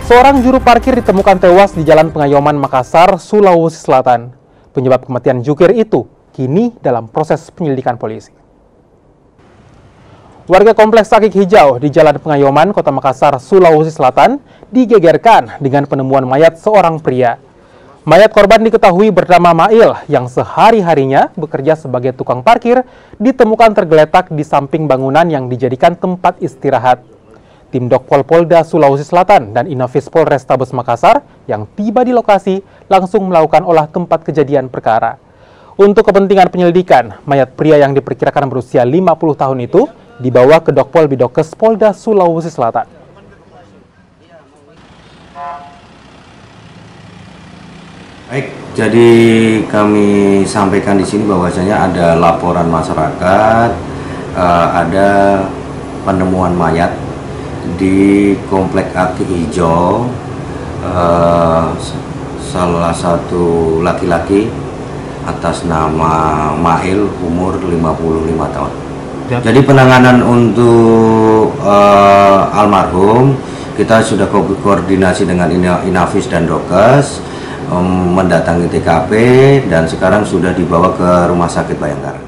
Seorang juru parkir ditemukan tewas di Jalan Pengayoman, Makassar, Sulawesi Selatan. Penyebab kematian jukir itu kini dalam proses penyelidikan polisi. Warga Kompleks Akik Hijau di Jalan Pengayoman, Kota Makassar, Sulawesi Selatan digegerkan dengan penemuan mayat seorang pria. Mayat korban diketahui bernama Mail yang sehari-harinya bekerja sebagai tukang parkir ditemukan tergeletak di samping bangunan yang dijadikan tempat istirahat. Tim Dokpol Polda Sulawesi Selatan dan Inafis Polrestabes Makassar yang tiba di lokasi langsung melakukan olah tempat kejadian perkara. Untuk kepentingan penyelidikan, mayat pria yang diperkirakan berusia 50 tahun itu dibawa ke Dokpol Bidokes Polda Sulawesi Selatan. Baik, jadi kami sampaikan di sini bahwasanya ada laporan masyarakat, ada penemuan mayat di Komplek Akik Hijau, salah satu laki-laki atas nama Mail, umur 55 tahun. Jadi penanganan untuk almarhum kita sudah koordinasi dengan Inafis dan Dokes, mendatangi TKP dan sekarang sudah dibawa ke Rumah Sakit Bayangkara.